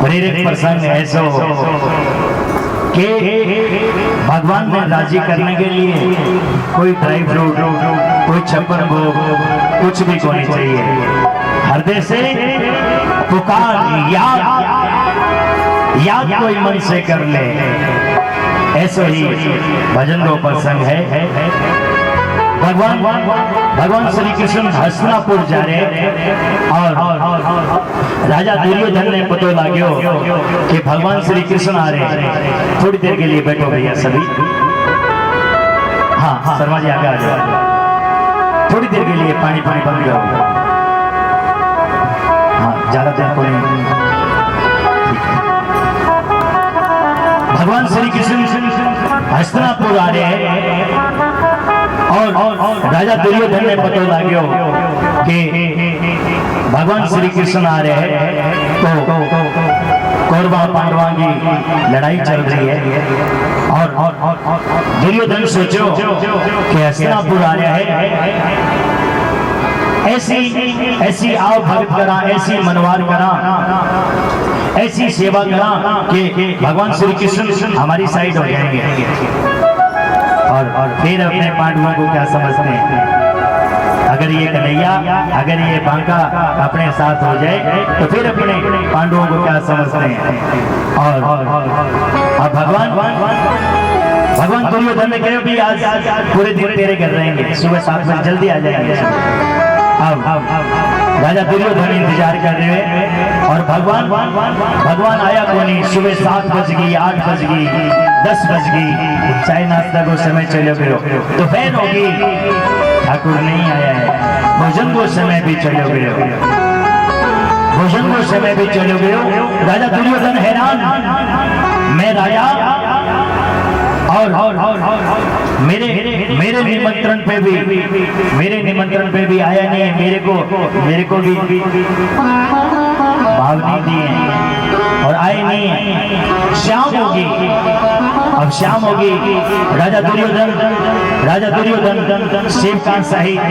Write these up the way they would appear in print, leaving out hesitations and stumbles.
प्रेरक प्रसंग ऐसा कि भगवान ने राजी करने के लिए कोई ड्राई फ्रूट, कोई छप्पन भोग, कुछ भी होनी चाहिए। हृदय से पुकार याद कोई मन से कर ले, ऐसा ही भजन का प्रसंग है। भगवान श्री कृष्ण हस्तिनापुर जा रहे और राजा दुर्योधन ने पता लाग्यो कि भगवान श्री कृष्ण आ रहे हैं। थोड़ी देर के लिए बैठो भैया सभी। हाँ शर्मा जी आगे आ जाओ। थोड़ी देर के लिए पानी बंद करो। हाँ ज्यादा देर को नहीं। भगवान श्री कृष्ण हस्तिनापुर आ रहे हैं और राजा दुर्योधन ने पता लाग्यो कि भगवान श्री कृष्ण आ रहे हैं, तो कौरवा पांडवा की लड़ाई चल रही है। और दुर्योधन सोचो कि हस्तिनापुर आ रहे हैं, ऐसी आओ भगत करा, ऐसी मनवार करा, ऐसी सेवा करा कि भगवान श्री कृष्ण हमारी साइड हो जाएंगे। और फिर अपने पांडवों को क्या समझते हैं, अगर ये कन्हैया, अगर ये बांका अपने साथ हो जाए तो फिर अपने पांडवों को क्या समझते हैं। और भगवान दुर्योधन ने कहा भी आज पूरे दिन तेरे घर रहेंगे, सुबह 7 बजे जल्दी आ जाएंगे। अब राजा दुर्योधन इंतजार कर रहे हैं और भगवान आया को नहीं। सुबह 7 बज गई, 8 बज गई, 10 बज गई, चाय नाश्ता को समय चले गए, दोपहर होगी, ठाकुर नहीं आया है। भोजन को समय भी चले गए, भोजन को समय भी चले गए। राजा दुर्योधन हैरान, मैं राजा और मेरे निमंत्रण पे भी आया नहीं है, मेरे को भी भाव नहीं दिए और आए नहीं है। शाम होगी, अब शाम होगी। राजा दुर्योधन शिवकांत सहित,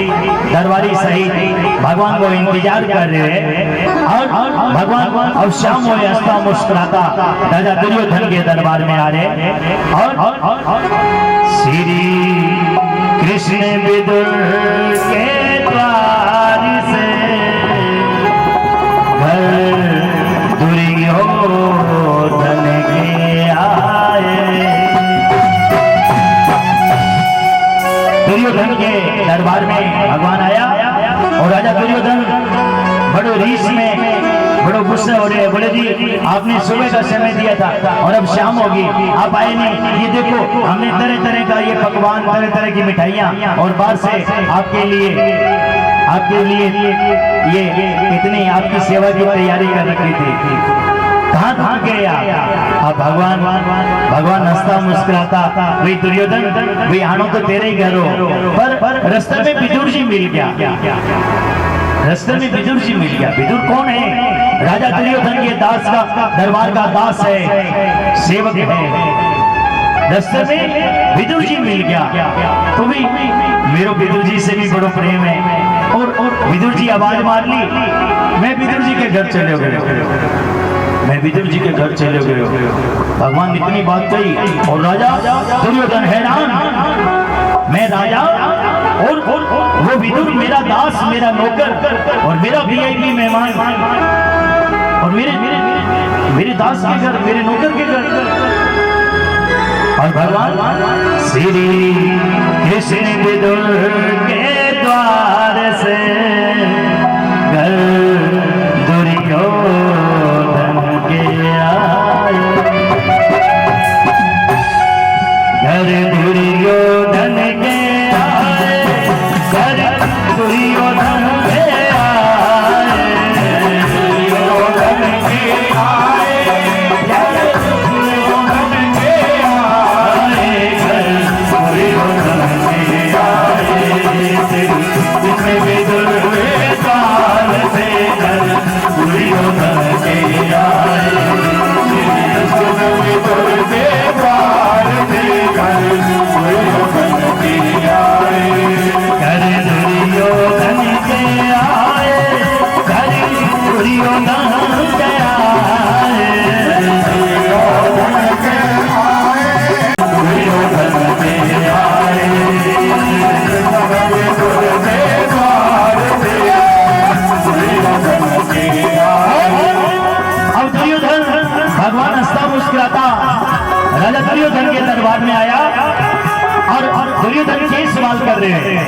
दरबारी सहित भगवान को इंतजार कर रहे हैं। और भगवान अब शाम हो, हंसता मुस्कुराता राजा दुर्योधन के दरबार में आ रहे। और श्री कृष्ण विदुर के द्वार से घर दुर्योधन के आए। दुर्योधन के दरबार में भगवान आया और राजा दुर्योधन बड़े रीस में, बड़ो गुस्से हो रहे हैं। बोले जी आपने सुबह का समय दिया था और अब शाम होगी, आप आए नहीं। ये देखो हमने तरह तरह का ये पकवान, तरह तरह की मिठाइयाँ और बाहर से आपके लिए ये इतनी आपकी सेवा की तैयारी कर रखी थी। कहाँ गए आप? भगवान हंसता मुस्कुराता, भाई दुर्योधन भाई आनो तो तेरे ही घर हो, पर रास्ते में विदुर जी मिल गया। रास्ते में विदुर जी मिल गया। विदुर कौन है? राजा दुर्योधन के दास का, दरबार का दास है, सेवक है। रास्ते में विदुर जी मिल गया तो भी मेरे विदुर जी से भी बड़ो प्रेम है। और विदुर जी आवाज मार ली, मैं विदुर जी के घर चले गए, मैं विदुर जी के घर चले गए। भगवान इतनी बात कही और राजा दुर्योधन हैरान, मैं राजा और वो विदुर मेरा दास, मेरा नौकर और मेरा वीआईपी मेहमान, और मेरे दास के घर, मेरे नौकर के घर। और भगवान श्री कृष्ण विदुर के द्वार से घर दुर्योधन के आए। घर दुर्योधन के आए, घर दुर्योधन के आए, दुर्योधन के आए, घर दुर्योधन के आए, घर दुर्योधन के आए। विदुर के द्वार से राजा दुर्योधन के दरबार में आया और दुर्योधन के सवाल कर रहे हैं।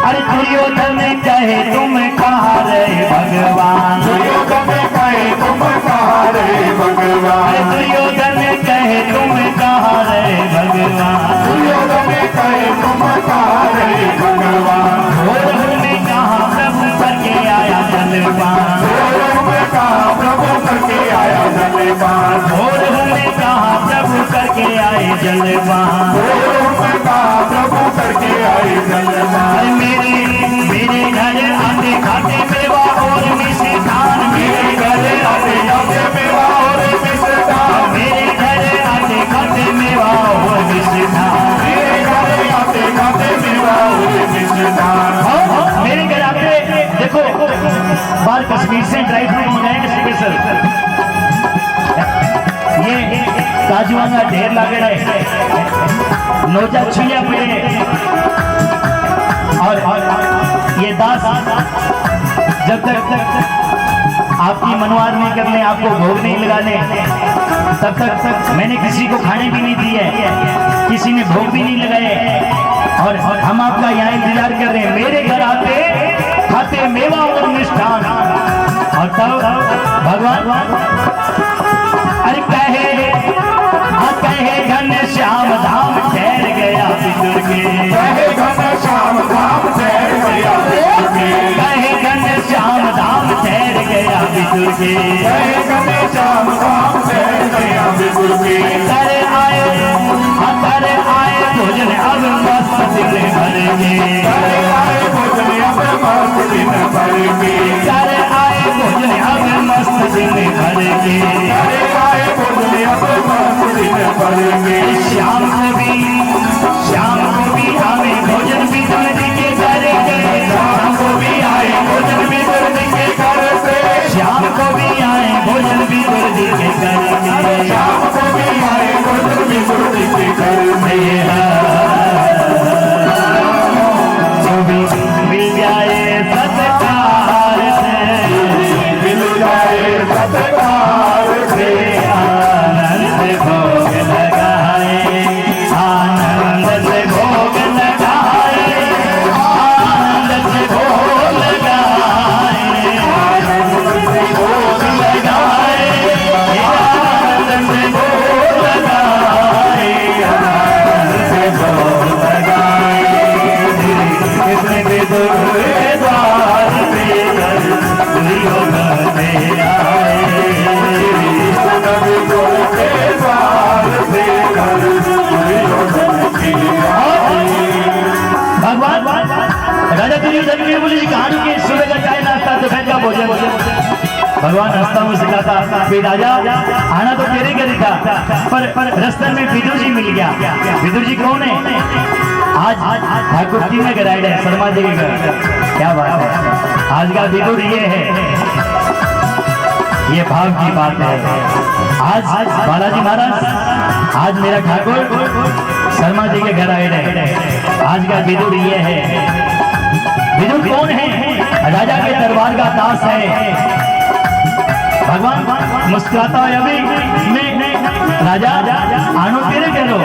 अरे दुर्योधन कहे तुम कहाँ रहे भगवान, दुर्योधन कहे तुम कहाँ रहे भगवान, अरे दुर्योधन कहे तुम कहाँ रहे भगवान, दुर्योधन कहे तुम कहाँ रहे भगवान, घोर में कहा प्रभु करके आया जलपान, घोर में कहा प्रभु करके आया जलपान, घोर में कहा प्रभु करके आए जलपान, घोर में कहा प्रभु करके आए जलपान। अरे मेरे घर आते खाते मेवा और मिष्ठान, मेरे घर आते आते मेवा और मिष्ठान, मेरे घर आते खाते मेवा और मिष्ठान, मेरे घर आते खाते मेवा और मिष्ठान। मेरे घर आते देखो बाल कश्मीर से ड्राई फ्रूट मंगाए स्पेशल, ये काजुआ का ढेर लगे रहे, नोजा छुया पड़े और ये दास जब तक आपकी मनवाद नहीं कर ले, आपको भोग नहीं लगा ले, तब तक मैंने किसी को खाने भी नहीं दी है, किसी ने भोग भी नहीं लगाए और हम आपका यहाँ इंतजार कर रहे हैं। मेरे घर आते खाते मेवा और मिष्ठान और तब भगवान अरे कहे घन श्याम धाम ठहर गया विदुर के, कहे घन श्याम धाम ठहर गया विदुर के, कहे घन श्याम धाम ठहर गया विदुर के, कहे घन श्याम धाम ठहर गया विदुर के। करे आए भोजन अब मस्त दिन भरेंगे, करे आए भोजन अब मस्त दिन भरेंगे, करे आए भोजन अब मस्त दिन भरेंगे, करे आए भोजन अब मस्त दिन भरेंगे। श्याम को भी हमें भोजन भी दर्द के करेंगे, श्याम को भी आए भोजन भी दर्द के घर से, श्याम को भी आए भोजन भी दर्द के करेंगे, श्याम को भी आए भोजन भी दर्द के घर से। जो भी मिल जाए सत्कार से, मिल जाए सत्कार से, आनंद भोग लगाए, आनंद से भोग लगाए, आनंद से भोग लगाए, आनंद से भोग लगाए, आनंद से भोग लगाए, आनंद से भोग लगाए। इसमें विदुर के द्वार पे दुर्योधन पे आए, विदुर के द्वार से कर दुर्योधन के आए। भगवान राजा दुर्योधन की बोली कहानी के सुबह का चाय नाश्ता दोपहर का भोजन भगवान रास्ता में सिखाता कि राजा आना तो तेरे घर था, पर रास्ते में विदुर जी मिल गया। विदुर जी कौन है? आज ठाकुर जी में गराइड है, शर्मा जी के घर। क्या बात है, आज का विदुर ये है, ये भाव की बात है। आज बालाजी महाराज, आज मेरा ठाकुर शर्मा जी के घर आए हैं। आज का विदुर ये है। विदुर कौन है? राजा के दरबार का दास है। भगवान मुस्कुराता है, अभी मैं राजा आनो तेरे करो,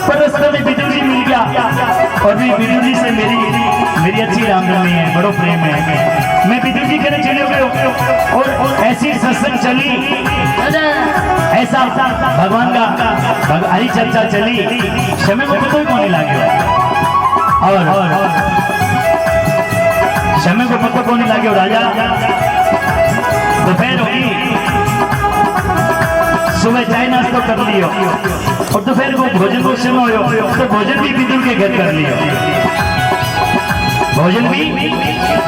पर रास्ते में विदुर जी मिल गया और भी विदुर जी से मेरी अच्छी रामधनी है, बड़ो प्रेम है। मैं विदुर जी कहने चले गए और ऐसी सत्संग चली, ऐसा भगवान का हरी चर्चा चली, समय को कोई कोने लगे और समय को पता कोने लगे। राजा दोपहर होगी, सुबह चाय नाश्ता कर लियो और दोपहर को भोजन को समय हो तो भोजन भी विदुर के घर कर लियो, भोजन भी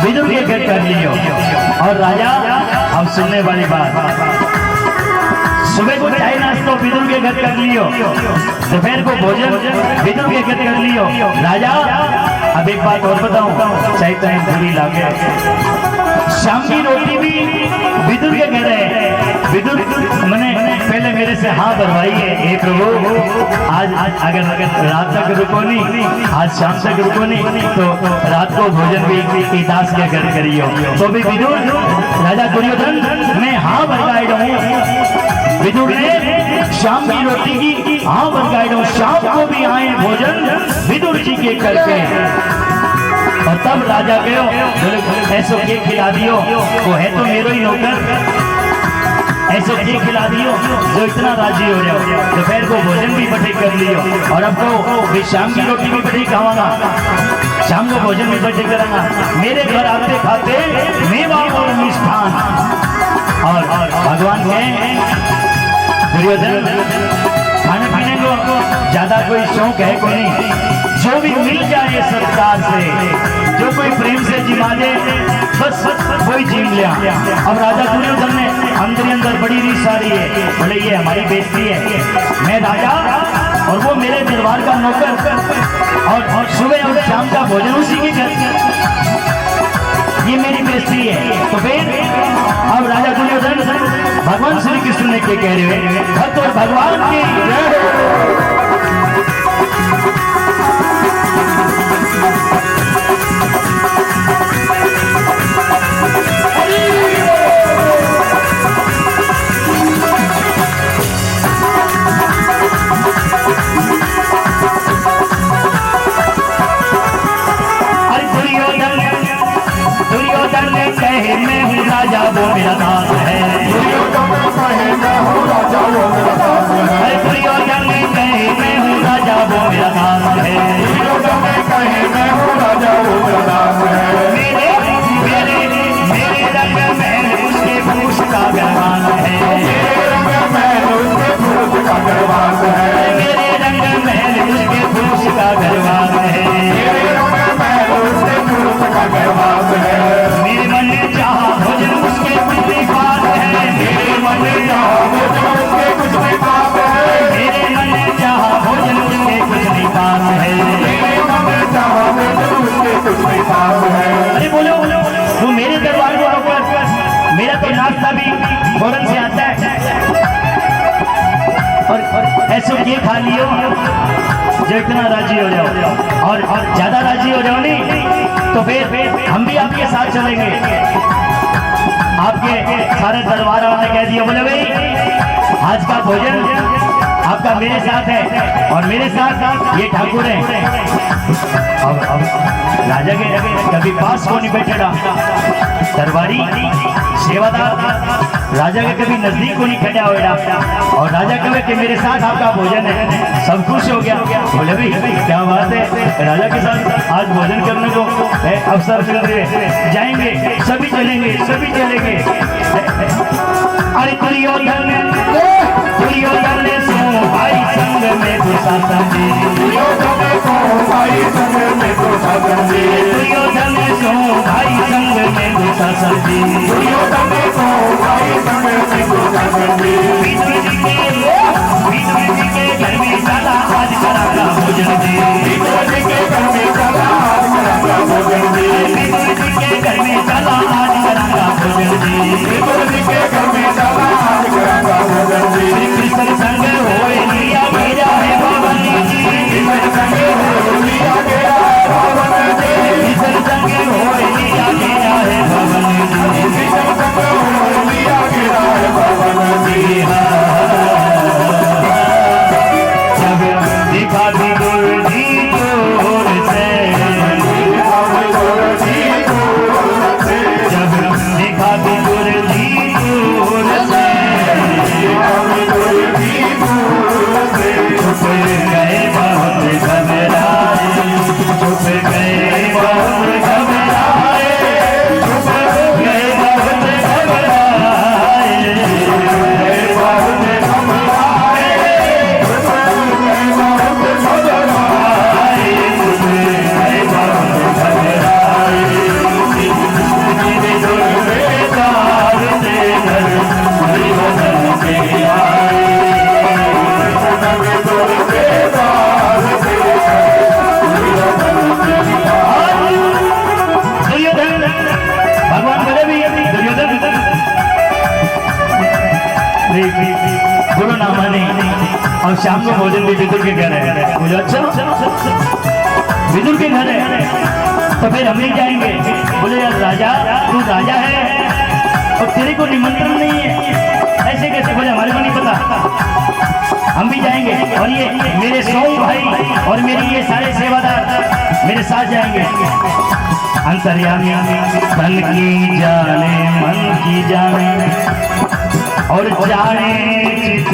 विदुर के घर कर लियो। और राजा अब सुनने वाली बात, सुबह को चाय नाश्ता विदुर के घर कर लियो, दोपहर को भोजन विदुर के घर कर लियो। राजा अब एक बात और बताऊं, चाहे चाहे बुरी लागे, शाम की रोटी भी विदुर के घर है। विदुर मैंने पहले मेरे से हाँ भरवाई है, हे प्रभु आज अगर रात तक रुको नहीं, आज शाम तक रुको नहीं तो रात को भोजन भी दास के घर करियो। तो भी विदुर राजा दुर्योधन मैं हाँ भरवाई रहूं। विदुर ने शाम की रोटी की हाँ बनवाई दो, शाम को भी आए भोजन विदुर जी के करके। और तब राजा गयो बोले ऐसो के खिला दियो, वो है तो मेरो ही नौकर, ऐसो के खिला दियो जो इतना राजी हो जाओ। दोपहर को भोजन भी बटे कर लियो और अब तो शाम की रोटी भी बटे खावागा, शाम को भोजन भी बटे करांगा। मेरे घर आते खाते मेवा और मिष्ठान। और भगवान के दुर्योधन खाने पीने को ज्यादा कोई शौक है कोई नहीं, जो भी मिल जाए सत्कार से, जो कोई प्रेम से जिमा दे बस वही जीम लिया। अब राजा दुर्योधन ने अंदर अंदर बड़ी रीस आ रही है, बोले ये हमारी बेइज्जती है, मैं राजा और वो मेरे दरबार का नौकर, और सुबह और शाम का भोजन उसी के घर, ये मेरी बेइज्जती है। तो फिर अब राजा दुर्योधन भगवान श्री कृष्ण ने क्या कह रहे हैं, भक्त और भगवान की मैं हूँ राजा वो मेरा दास है, अरे दुर्योधन ने कहे मैं हूँ राजा वो मेरा दास है, मेरे मेरे मेरे रंग में उसके भूष का गरबान है, मेरे रंग में उसके भूष का गरबान है। मेरे मन में चाहा भोजन उसके कुछ नहीं पास है, मेरे मन में चाहा भोजन उसके कुछ नहीं पास है, मेरे मन में चाहा भोजन उसके कुछ नहीं पास है, मेरे मन में चाहा भोजन उसके कुछ नहीं पास है। अरे बोलो बोलो वो मेरे दरबार को आकर मेरा तो नाश्ता भी फौरन से आता है, और ऐसे ये खा लियो जो इतना राजी हो जाओ, और ज्यादा राजी हो जाओ नहीं तो फिर हम भी आपके साथ चलेंगे। आपके सारे दरबार वाले कह दिए बोले भाई आज का भोजन आपका मेरे साथ है और मेरे साथ ये ठाकुर है। अब राजा के कभी पास को नहीं बैठेगा, दरबारी सेवादार राजा के कभी नजदीक को नहीं खड़ा होगा, और राजा कहे कि मेरे साथ आपका भोजन है, सब खुश हो गया। बोले भाई क्या बात है, राजा के साथ आज भोजन करने को अवसर मिल रहे, जाएंगे सभी चलेंगे सभी चलेंगे। अरे दुर्योधन ने सो भाई संग में दुशासन जी, दुर्योधन ने सो भाई संग में दुशासन जी, दुर्योधन ने सो भाई संग में दुशासन जी, दुर्योधन ने सो भाई संग में दुशासन जी। विदुर जी के घर में चला आज करागा भोजन जी, विदुर जी के घर में चला आज करागा भोजन जी, विदुर जी के घर में चला आज करागा भोजन जी, विदुर जी के घर में चला आज करागा भोजन जी। कृष्ण संग होए लिया मेरा है भवन जी, कृष्ण संग होए लिया मेरा है भवन जी, कृष्ण संग होए लिया मेरा है भवन जी, कृष्ण संग होए लिया मेरा है भवन जी। जब दिखा विदुर जी दूर से, जब दिखा विदुर जी दूर से, छुप गए बहुत घबराए, छुप गए बहुत घबराए, छुप गए बहुत घबराए, बहुत घबराए, छुप गए बहुत घबराए, छुप गए बहुत घबराए। विदुर बेदार से घर दुर्योधन के आए, भगवान बोले भी दुर्योधन बोलो ना माने, और शाम को भोजन भी विदुर के घर है। बोलो अच्छा विदुर के घर है तो फिर हम नहीं जाएंगे। बोले यार राजा तू राजा है और तेरे को निमंत्रण नहीं है, ऐसे कैसे? बोले हमारे को नहीं पता। लिए मेरे सोम भाई और मेरे ये सारे सेवादार मेरे साथ जाएंगे। अंतर्यामी तन की जाने मन की जाने और जाने चित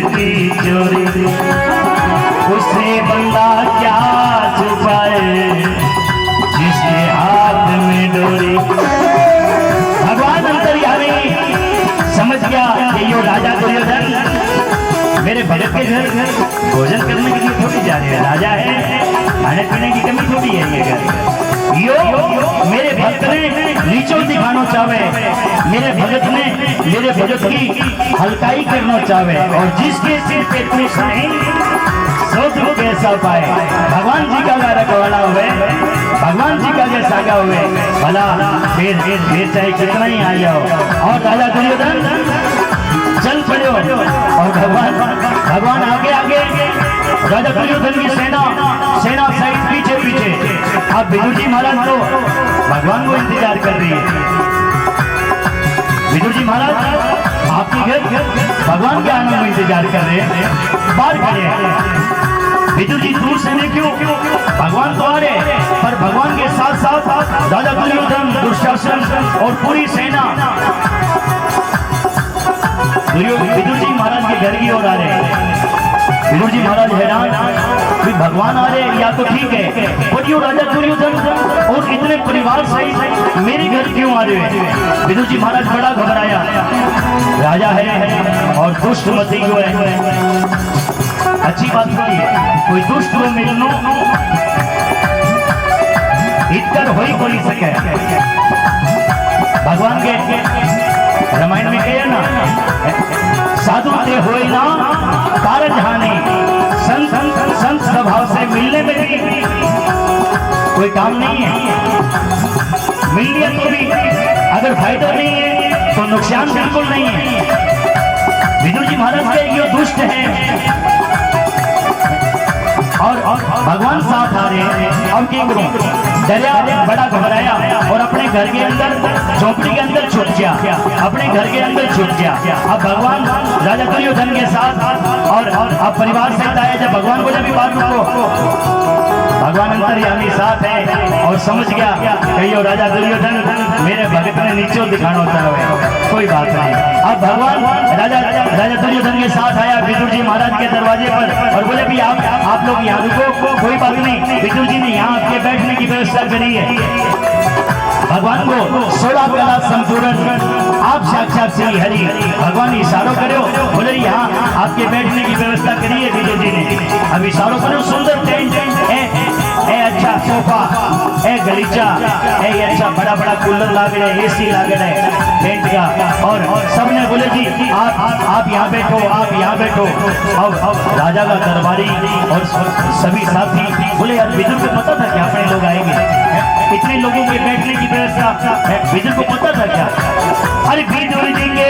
की चोरी, उससे बंदा क्या छुपाए जिसके हाथ में डोरी। भगवान अंतर्यामी समझ गया कि यो राजा दुर्योधन मेरे भगत के घर भोजन करने के लिए थोड़ी जा रहे हैं। राजा है, खाने पीने की कमी थोड़ी है ये घर। यो मेरे भक्त ने नीचो दिखाना चाहे, मेरे भगत ने मेरे भगत की हल्काई करना चाहे, और जिसके सिर पे तू नहीं सो तू कैसा पाए। भगवान जी का रखवाला हुए, भगवान जी का जैसा हुए भला फिर चाहे कितना ही आ जाओ। और राजा दुर्योधन चल पड़े और भगवान आगे आगे, राजा दुर्योधन की सेना साइड पीछे पीछे। अब विदुर जी महाराज तो भगवान को इंतजार कर रही है। विदुर जी महाराज आपके घर भगवान के आने में इंतजार कर रहे हैं, बाहर खड़े हैं। विदुर जी दूर से नहीं, क्यों भगवान तो आ रहे, पर भगवान के साथ साथ राजा दुर्योधन, दुशासन और पूरी सेना विदुर जी महाराज के घर की ओर आ रहे हैं। विदुर जी महाराज हैरान कि भगवान आ रहे या तो ठीक है, पर यो राजा दुर्योधन और इतने परिवार सहित मेरे घर क्यों आ रहे हैं। विदुर जी महाराज बड़ा घबराया। राजा है और दुष्ट मती जो है, अच्छी बात नहीं है, कोई दुष्ट को मिलनो इतर हो ही कोई सके। भगवान के रामायण में कहे ना, साधु ते होए ना कारज हानि, संत स्वभाव से मिलने में भी कोई काम नहीं है। मिल लिया तो भी अगर फायदा नहीं है तो नुकसान बिल्कुल नहीं है। विदुर जी महाराज के ये दुष्ट है और भगवान साथ आ रहे हैं। अब क्या करूं, दरिया बड़ा घबराया और अपने घर के अंदर झोपड़ी के अंदर छुप गया, अपने घर के अंदर छुप गया। अब भगवान राजा दुर्योधन के साथ और अब परिवार सहित आया। जब भगवान को जब बात रुको, भगवान अंतर्यामी साथ है और समझ गया कहियो राजा दुर्योधन मेरे भगत ने नीचे दिखाना चाहे, कोई बात नहीं। अब भगवान राजा दुर्योधन के साथ आया विदुर जी महाराज के दरवाजे पर और बोले भी आप लोग यहाँ रुको, कोई बात नहीं। विदुर जी ने यहाँ आपके बैठने की व्यवस्था करी है। भगवान को 16 कला संपूर्ण आप साक्षात श्री हरि भगवान इशारों करो, बोले यहाँ आपके बैठने की व्यवस्था करी है विदुर जी ने। अब इशारों करो, सुंदर टेंट है, अच्छा सोफा है, गलीचा है, अच्छा बड़ा बड़ा कूलर लाग रहे, एसी लाग रहे टेंट का। और सबने बोले जी आप यहाँ बैठो, आप यहाँ बैठो। अब राजा का दरबारी और सभी साथी बोले यार विदुर को पता था क्या अपने लोग आएंगे, इतने लोगों के बैठने की व्यवस्था विदुर को पता था क्या। अरे विदुर जी के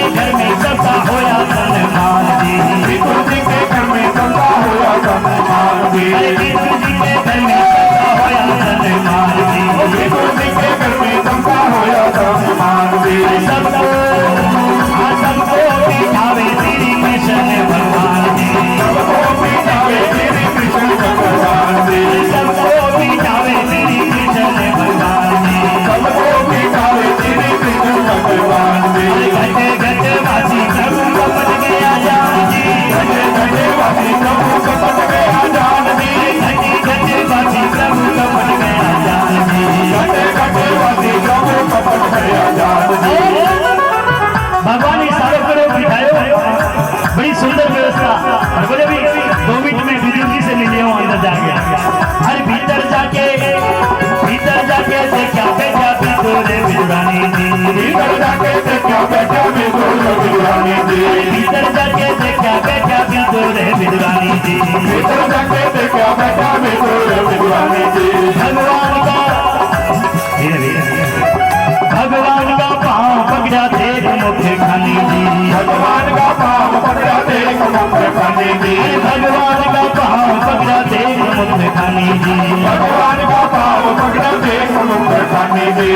घर में सबका होया सन्मान जी, विदुर जी के घर में सबका होया सन्मान जी, अरे विदुर जी के घर में सबका होया सन्मान जी, विदुर जी के घर में सबका होया सन्मान जी। सबको बिठावे श्री कृष्ण भगवान जी, सबको बिठावे श्री कृष्ण भगवान जी, सबको बिठावे श्री कृष्ण भगवान जी, सबको बिठावे श्री कृष्ण भगवान जी। घटे घटे वासी प्रभु कपट गया जान जी, घटे घटे वासी प्रभु कपट गया जान जी, घटे घटे वासी प्रभु कपट गया जान जी, घटे घटे वासी प्रभु कपट गया जान जी। भगवान इशारों करो बिठायो, बड़ी सुंदर व्यवस्था। और बोले भी 2 मिनट में विदुर जी से मिले हो अंदर जाके। अरे भीतर जाके देखा बैठा विदुर विदुरानी जी, भीतर जाके देखा बैठा विदुर विदुरानी जी, भीतर जाके देखा बैठा विदुर विदुरानी जी, भीतर जाके देखा बैठा विदुर विदुरानी जी। भगवान का भगवान का पाँव पकड़ा देख मुख खानी जी, भगवान का पाँव पकड़ा देख मुख खानी जी, भगवान का पाँव पकड़ा देख मुख खानी जी, भगवान का पाँव पकड़ा देख मुख खानी जी।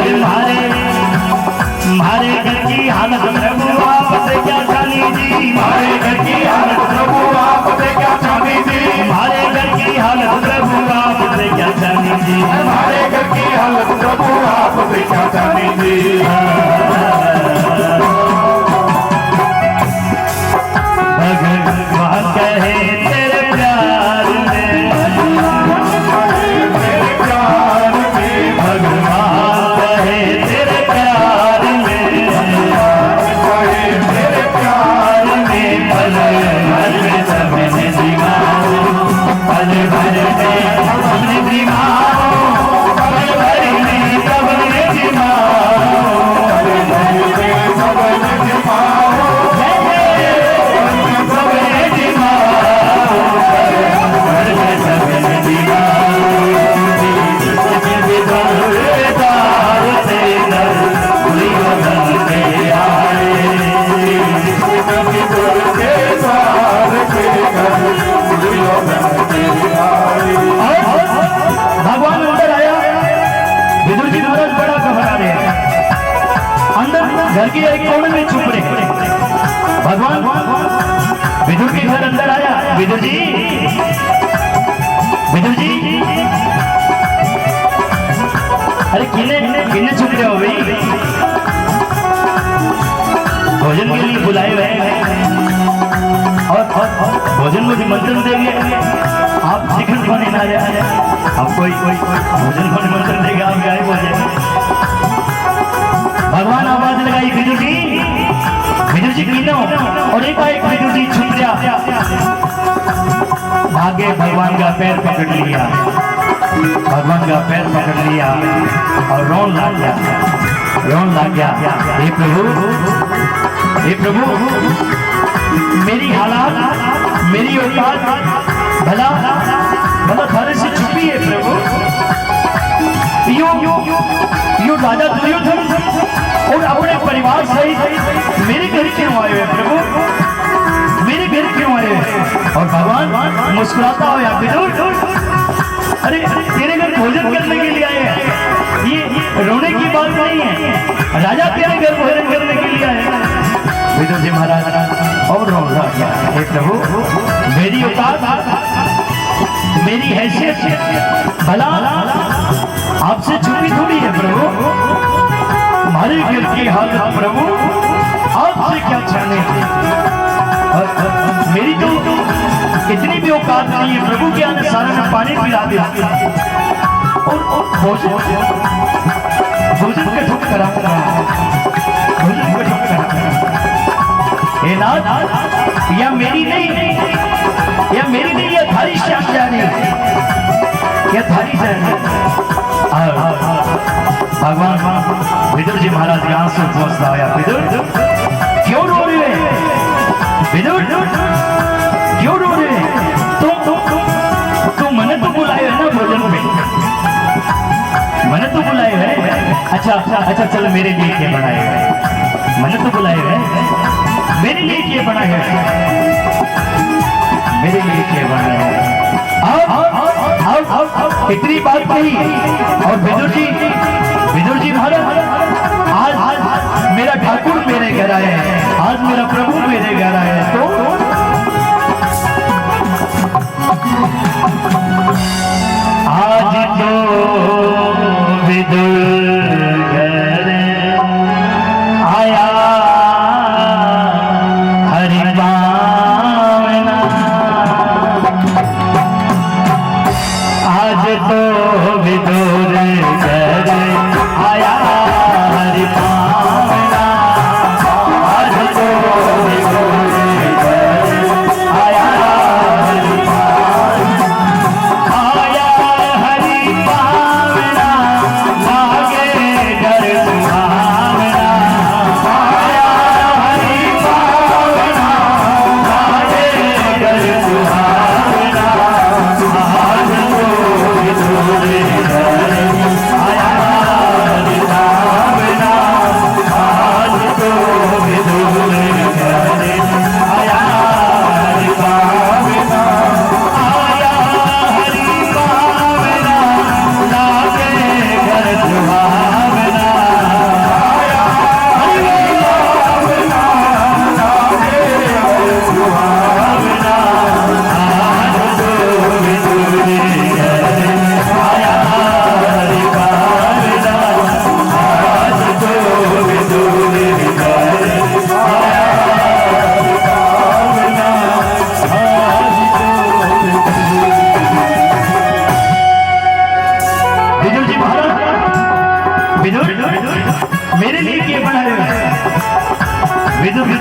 हमारे घर की हालत प्रभु आपसे क्या जानी जी, हमारे घर की हालत प्रभु भगवान कहे तेरे प्यार में, तेरे प्यार में भगवान कहे तेरे प्यार में, कहे तेरे प्यार में पल भर में सबने दीवारो, पल भर में सबने दीवारो, पल भर में सबने दीवारो, सबने दिमाओ सबने दीवारो, पल भर में सबने दीवारो, से नर दुनिया बन के आए। के सार के घर दुर्योधन के आए। भगवान अंदर आया, विदुर जी महाराज बड़ा घबरा रहे हैं, अंदर घर के एक कोने में छुप रहे। भगवान विदुर के घर अंदर आया, विदुर जी, विदुर जी, अरे किने किने छुप रहे हो भाई? भोजन के लिए बुलाए हुए हैं और भोजन को निमंत्रण देंगे, आप चिकन खाने ना जाए, आप कोई भोजन को निमंत्रण देगा, आप गायब हो जाए। भगवान आवाज लगाई, विदुर जी कीनो, और एक विदुर जी छुप गया, भागे भगवान का पैर पकड़ लिया, भगवान का पैर पकड़ लिया और रोन लग गया, हे प्रभु, हे प्रभु, मेरी हालात, मेरी औकात भला थारे से छुपी है प्रभु। यो राजा दुर्योधन और अपने परिवार सहित मेरे घर क्यों आए हुए प्रभु? मेरे घर क्यों आए हुए? और भगवान मुस्कुराता हो या विदुर, अरे तेरे घर भोजन करने के लिए आए हैं, ये रोने की बात नहीं है, राजा तेरे घर भोजन करने के लिए आए हैं। विदुर जी महाराज और रो गया, हे प्रभु, मेरी औकात, मेरी हैसियत भला आपसे छुपी थोड़ी है प्रभु। तुम्हारे घर की हालत प्रभु आपसे क्या चाहने थे? मेरी तो इतनी भी औकात नहीं है प्रभु के आने सारे में पानी पिला दिया और भोजन का ठुक कराऊंगा, भोजन का ठुक कराऊंगा। हे नाथ, या मेरी नहीं, या थारी श्याम जाने, या थारी जाने। भगवान विदुर जी महाराज के आंसू पहुंचता है, विदुर क्यों रो रहे हैं? विदुर क्यों रो रहे हैं? तुम मने तो बुलाए है ना भोजन में, मने तो बुलाए है। अच्छा, चलो मेरे लिए क्या बनाए है? मने तो बुलाए है, मेरे लिए क्या बना है? मेरे लिए क्या बना है? इतनी बात कही और विदुर जी महाराज, आज मेरा ठाकुर मेरे घर आए हैं, आज मेरा प्रभु मेरे घर आए हैं, तो आज तो विदुर घर आया हरि पावना, आज तो विदुर घर आया हरि पावना, आज तो विदुर घर आया हरि पावना, आया हरि पावना,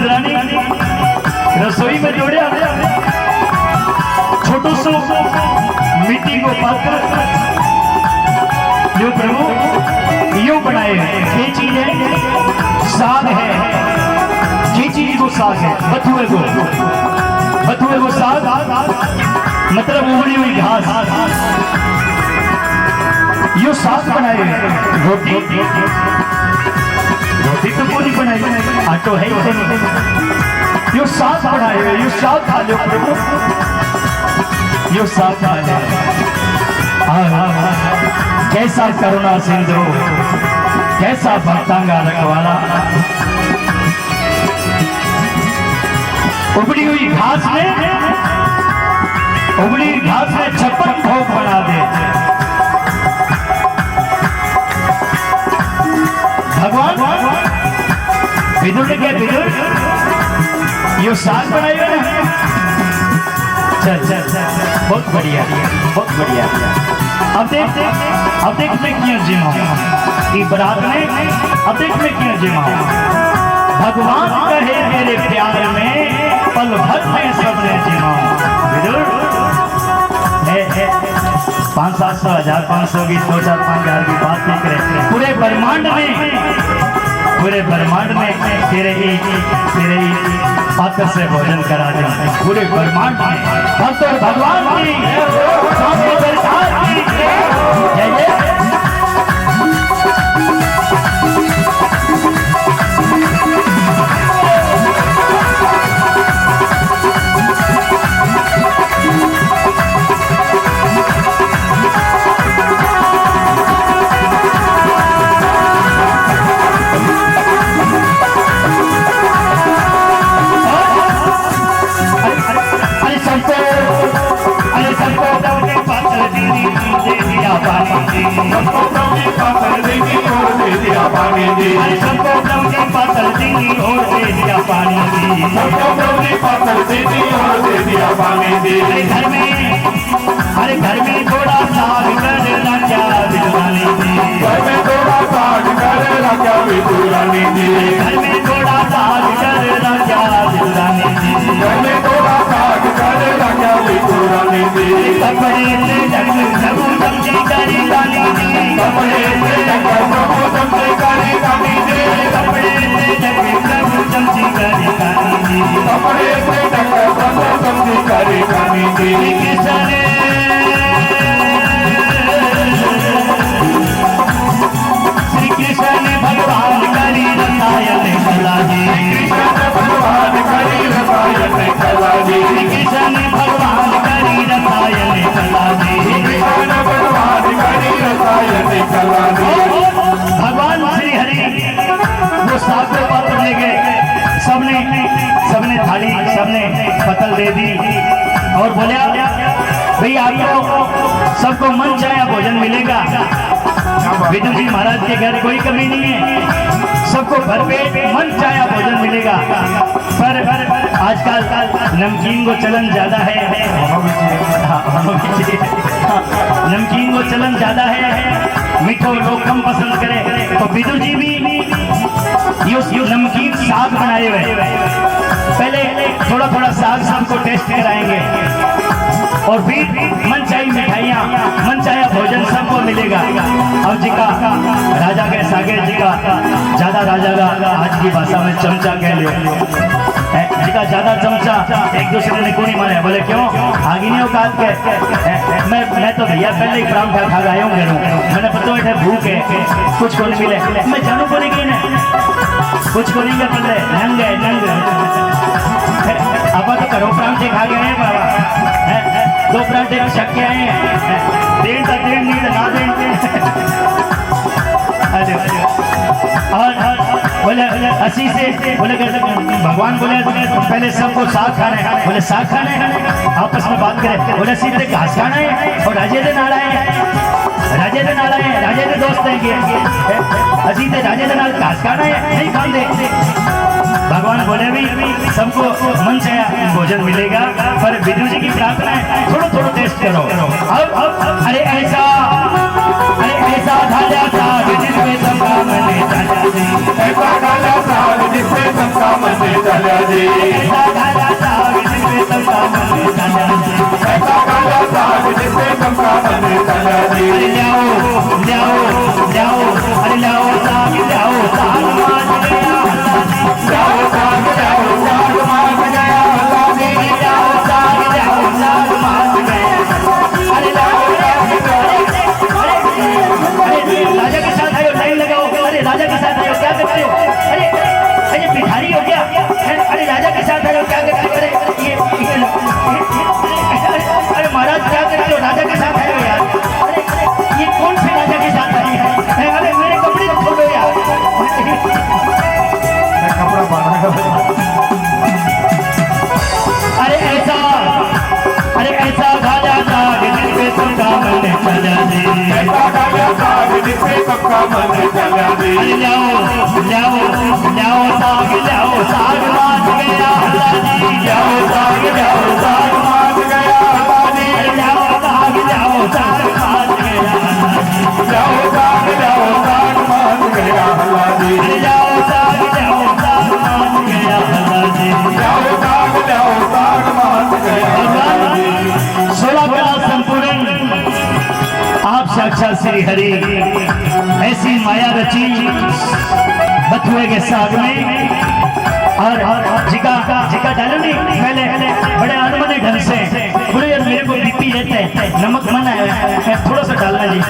रानी रसोई में जोड़े छोटो सो मिट्टी को पात्र जो प्रभु यूं बनाए ये चीज है साग है, ये चीज को साग है, बथुए को साग मतलब उबली हुई घास, यो साग बनाए रोटी तो पूरी बनाई, आटो है ही नहीं, यो साग बनाए, यो साग खा लो प्रभु, यो साग खा लो। कैसा करुणा सिंधु, कैसा भक्तांगा रखवाला, उबली हुई घास में छप्पन भोग बना दे। भगवान विदुर के विदुर यो साग बनाई है ना, चल बहुत बढ़िया। अब देख में क्यों जिमा कि बरात में, अब देख में क्यों जिमा भगवान कहे मेरे प्यार में पल भर में सबने जिमा। विदुर 500-700 1,000-500 की 2-4-5,000 की बात नहीं करे, पूरे ब्रह्मांड में तेरे पात्र से भोजन करा दे, पूरे ब्रह्मांड में भक्त और भगवान की सरकार की जय। अरे घर में थोड़ा साग कर राजा बिदुरानी जी, घर में थोड़ा साग कर राजा बिदुरानी जी, घर में थोड़ा साग कर राजा बिदुरानी जी, घर में थोड़ा साग कर राजा बिदुरानी जी, कपड़े से ढक प्रभु समझी करी रानी जी, कपड़े से ढक प्रभु समझी करी रानी जी, कपड़े से ढक प्रभु समझी करी रानी जी, कपड़े से ढक प्रभु समझी करी रानी जी। किसने श्री कृष्ण भगवान करी रसायन कला जी, कृष्ण भगवान करी रसायन कला जी, कृष्ण भगवान करी रसायन कला जी, कृष्ण भगवान करी रसायन कला जी। भगवान श्री हरि वो सात पात्र ले गए, सबने थाली सबने पतल दे दी और बोले भैया आपको सबको मन चाहा भोजन मिलेगा। विदुर जी महाराज के घर कोई कमी नहीं है, सबको भरपेट मन चाहा भोजन मिलेगा। पर आजकल नमकीन को चलन ज्यादा है, नमकीन को चलन ज्यादा है, मीठो लोग कम पसंद करें, तो विदुर जी भी यो नमकीन साग बनाए हुए, पहले थोड़ा साग सबको टेस्ट कराएंगे और फिर मनचाही मिठाइयाँ मनचाहा भोजन सबको मिलेगा। और जी का राजा के सागे जी का ज्यादा राजा का आज की भाषा में चमचा कह लो, जी का ज्यादा चमचा एक दूसरे ने क्यों नहीं माने, बोले क्यों आगे नहीं औकात के, मैं तो भैया पहले ही प्राण खा गया हूँ, मैंने पता है भूख है कुछ को नहीं मिले, मैं जानू को नहीं गई ना कुछ को नहीं पता नंग है नंग अब तो करो प्रांते खा गए हैं बाबा, 2 प्रांते छक के आए हैं, देन का देन नहीं ना देन और बोले असी से बोले भगवान बोले पहले सबको साग खाना है, बोले साग खाना है, आपस में बात करें, बोले सीधे घास खाना है और राजे दे नाड़ा है, राजे दे नाड़ा है, राजे दे दोस्त हैं असी से राजे दे नाल घास खाना है नहीं खाते। भगवान बोले भी सबको मन से भोजन मिलेगा, पर विदुर जी की प्रार्थना है थोड़ा टेस्ट करो। अब अरे ऐसा धाजा साग जिसमें सबका मन चला जी, ऐसा काला साग जिससे सबका मन चला जी, ऐसा काला साग जिसमें सबका मन चला जी, ऐसा काला साग जिससे सबका मन चला जी। अरे लाओ लाओ लाओ, अरे लाओ साग माज गया अल्लाह जी, जाओ साग माज गया अल्लाह जी, लाओ साग माज गया, अरे लाओ अरे राजा के साथ आयो, लाइन लगाओ, अरे राजा के साथ आयो, क्या करते हो, अरे अरे भिखारी हो गया, अरे राजा के साथ आयो, क्या करते हो, अरे महाराज क्या करते हो, राजा के साथ आयो यार, अरे ये कौन से राजा के साथ आई है, अरे मेरे कपड़े तो खोलो यार, कपड़ा बांधा अरे ऐसा खाजा साग जिसमें सबका मन चला जी, ऐसा काला साग जिससे सबका मन चला जी, अरे लाओ लाओ लाओ साग माज गया अल्लाह जी, जाओ साग माज गया अल्लाह जी, अरे लाओ साग माज गया अल्लाह जी, जाओ साग माज गया अल्लाह जी, अरे लाओ साग माज गया अल्लाह जी। जाओ साग माज गया अल्लाह जी। 16 कला संपूर्ण आप साक्षात श्री हरि, ऐसी माया रची बथुए के साग में, और जिका डालो नहीं पहले बड़े अनमने ढंग से, बोले यार मेरे को बीपी रहता है, नमक मना है, थोड़ा सा डालना जी,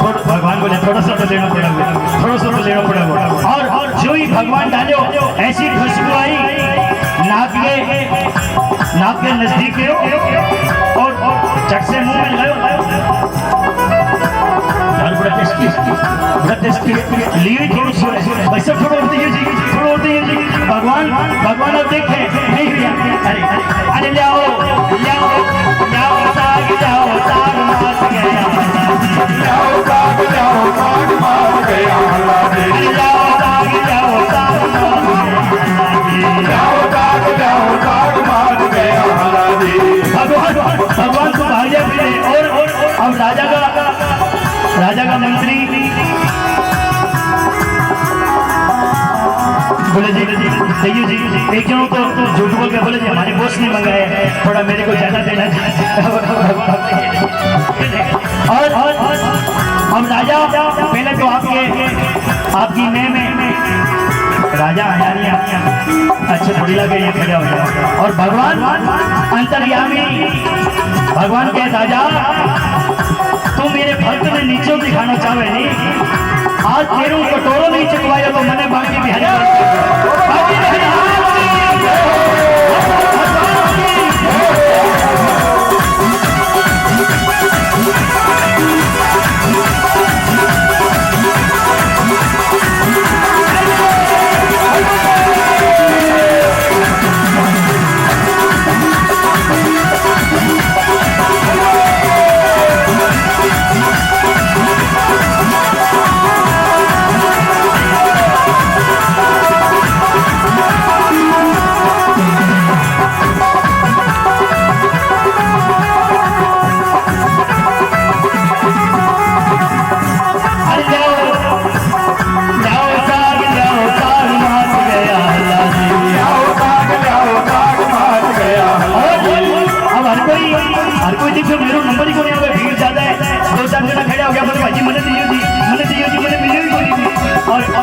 भगवान बोले थोड़ा सा तो लेना पड़ेगा, थोड़ा सा तो लेना पड़ेगा, और जो ही भगवान डालो ऐसी खुशबू आई नाक के नजदीक और झट से मुंह में लायो, बड़ा टेस्टी लिए थोड़ा सा वैसे थोड़ा उड़ती है जी, भगवान अब देखे नहीं भैया, अरे लाओ साग माज गया, जाओ साग माज गया अल्लाह जी, अरे लाओ साग माज गया अल्लाह जी। भगवान को भाग्य मिले, और अब राजा का मंत्री बोले जी सही जी, एक जनों तो झूठ बोल के बोले जी हमारे बॉस ने मंगाया है, थोड़ा मेरे को ज्यादा देना चाहिए, और हम राजा पहले तो आपकी में राजा आया अच्छे थोड़ी लगे ये खड़ा हो जाए, और भगवान अंतर्यामी, भगवान के राजा तू मेरे भक्त में नीचे दिखाना चाहे नहीं, आज तेरू कटोरो नहीं चुकवाया तो मैंने बाकी बिहारी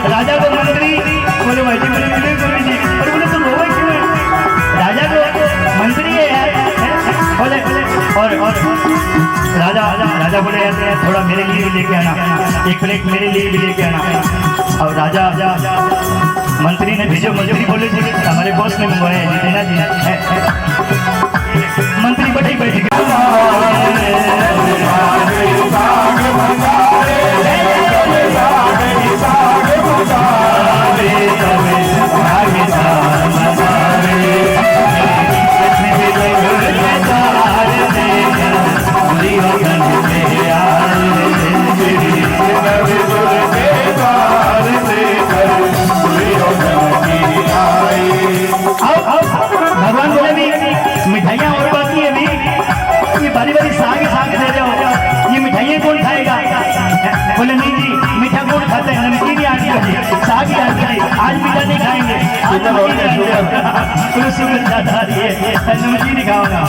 राजा को मंत्री बोले भाई जी मैंने मिले कोई जी, और बोले तुम रोवे क्यों है, राजा को मंत्री है यार, बोले और राजा बोले यार थोड़ा मेरे लिए भी लेके आना, एक प्लेट मेरे लिए भी लेके आना, और राजा मंत्री ने भेजो, मंत्री बोले जी हमारे बॉस ने मंगवाया जी, देना जी, मंत्री बैठे बैठ भगवान बोले भी मिठाइयाँ और बाकी है भी, ये बारी बारी तुलसी वृंदाधारी है नमजी दिखाऊंगा।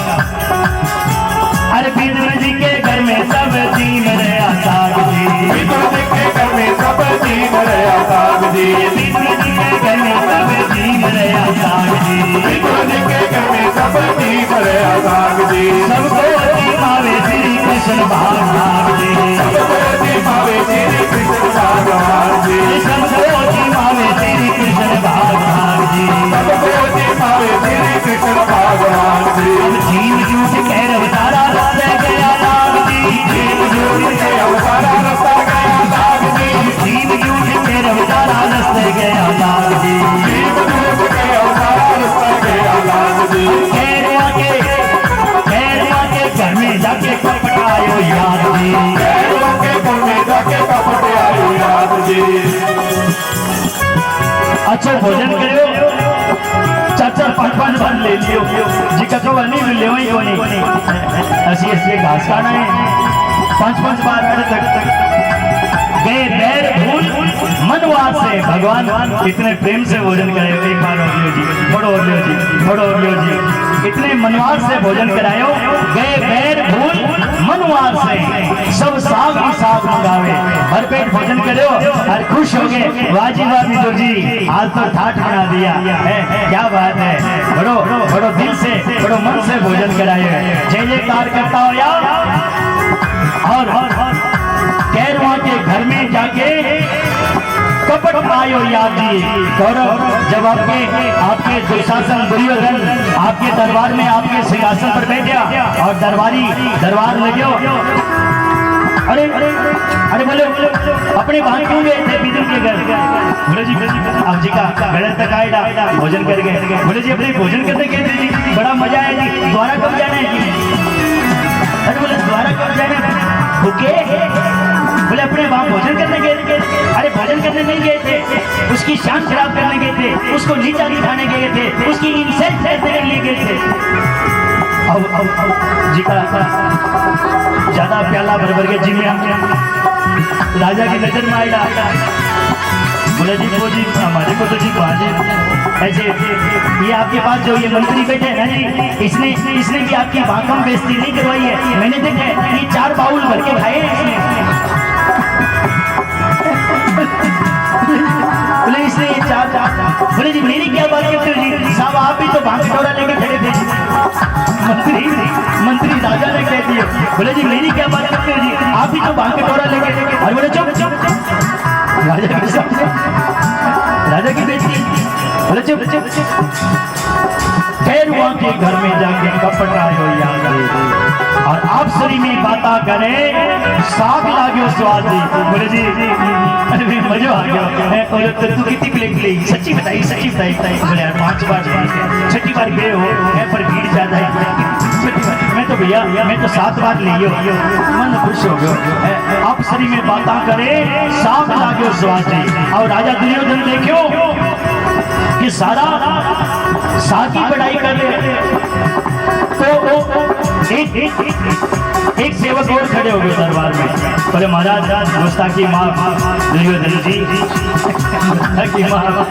अरे विदुर जी के घर में सब जीम रहा साग जी, विदुर जी के घर में सब जीम रहा साग जी, विदुर जी के घर में सब जीम रहा साग जी, विदुर जी के घर में सब जीम रहा साग जी, सबको जीवावे श्री कृष्ण भगवान जी, सबको जीवावे श्री कृष्ण भगवान जी, सबको जीवावे श्री कृष्ण भगवान जी, सबको जीवावे श्री कृष्ण भगवान जी। अब जीव जूठ कह अवतारा रास्ते गया लाग जी, जीव जूठ के अवतारा रास्ता गया लाग जी, जीव जूठ के अवतारा रास्ते गया लाग जी, जीव जूठ के अवतारा रास्ता गया लाग जी। कैरवा के घर में जाके कपट आयो याद जी, कैरवा के घर में जाके कपट आयो याद जी। अच्छा भोजन करो, चार चार पांच पांच बार ले लियो जी, कचो नहीं ले वही को नहीं ऐसी ऐसी घास खाना है, पांच पांच बार तक गए बैर भूल मनवास से भगवान इतने प्रेम से भोजन करे। एक बार और लियो जी, थोड़ा और लियो जी, थोड़ा और लियो जी, इतने मनवास से भोजन करायो। गए बैर भूल मनवास से सब साग ही साग मंगावे, भरपेट भोजन करो और खुश हो गए। वाजी वाह विदुर जी, आज तो ठाठ बना दिया है, क्या बात है, बड़ो बड़ो दिल से बड़ो मन से भोजन कराए। जय जयकार करता हो यार। और कैरवा के घर में जाके कपट आयो याद जी। गौरव जब आपके दुशासन दुर्योधन आपके दरबार में आपके सिंहासन पर बैठा और दरबार लगे, अरे अरे बोले अपने वहां क्यों गए थे विदुर के घर? बोले जी आप जी का गणेश तक आएगा भोजन कर गए। बोले जी अपने भोजन करने गए थे जी, बड़ा मजा आया जी, द्वारा कब जाना है जी? अरे बोले द्वारा कब जाना है? भूखे? बोले अपने वहां भोजन करने गए थे। अरे भोजन करने नहीं गए थे, उसकी शान खराब करने गए थे, उसको नीचा दिखाने गए थे, उसकी इंसल्ट करने के लिए गए थे। अब जी का ज्यादा प्याला भर के जी में राजा की नजर में आया। बोले जी वो जी हमारे को तो जी बाजे ऐसे ये आपके पास जो ये मंत्री बैठे हैं जी, इसने भी आपकी भाकम बेइज्जती नहीं करवाई है। मैंने देखा है ये 4 बाउल भर के खाए हैं इसने। बोले इसने ये 4 बोले जी मेरी क्या बात करते हो जी, साहब आप भी तो भांग कटोरा लेके खड़े थे। मंत्री राजा ने कह दिया। बोले जी मेरी क्या बात करते हो जी, आप भी तो भांग कटोरा लेके। और बोले चुप चुप राजा की बेटी। बोले चुप कैरवा के घर में जाके कपट आयो याद और आप सरी में बाता करे साग लागो स्वाद जी। बोले जी अरे मजा आ गया। और तू कितनी प्लेट ली? सच्ची बताई बोले यार 5 बार 6 बार गए हो पर भीड़ ज्यादा है। मैं तो भैया मैं तो 7 बार लियो, मन खुश हो गयो। आप सरी में बाता करे साग लागो स्वाद जी। और राजा दुर्योधन देखियो कि सारा साग की बढ़ाई कर रहे, तो एक सेवक और खड़े हो गए दरबार में। बोले महाराज गुस्ताखी माफ दुर्योधन जी, गुस्ताखी माफ,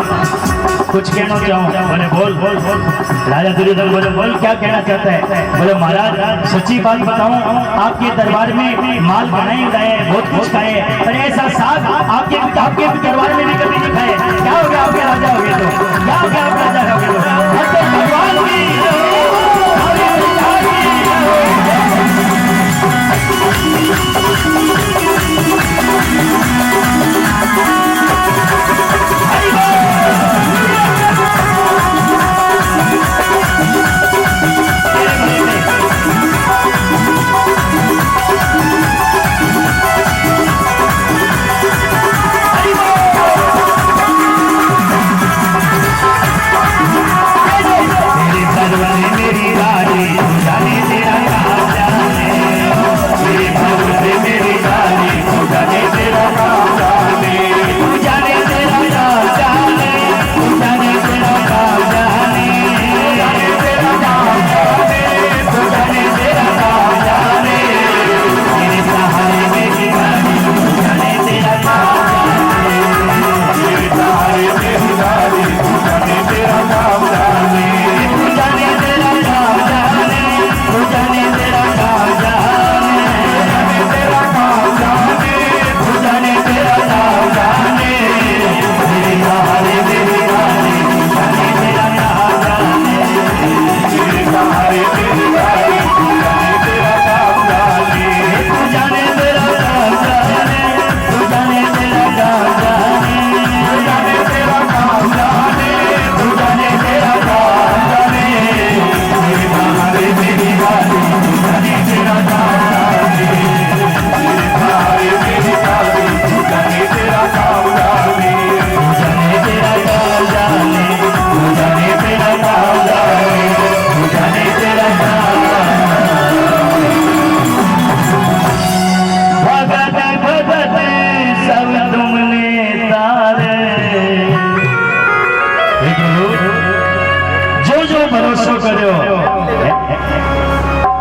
कुछ कहना चाहूँ। बोले बोल। राजा दुर्योधन बोले बोल क्या कहना चाहता है? बोले महाराज सच्ची बात बताऊं, आपके दरबार में माल बनाए गए बहुत कुछ खाए, पर ऐसा साग आपके दरबार में भी कभी नहीं खाए। क्या हो गया आपके राजा हो गए तो? क्या हो गया आप राजा हो गए तो? भगवान की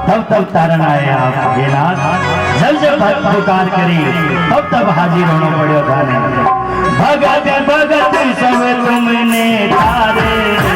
तब तारण आए आप हे नाथ। जब भक्त पुकार करी तब हाजिर होना पड़ो थाने। भगत भगत सब तुमने तारे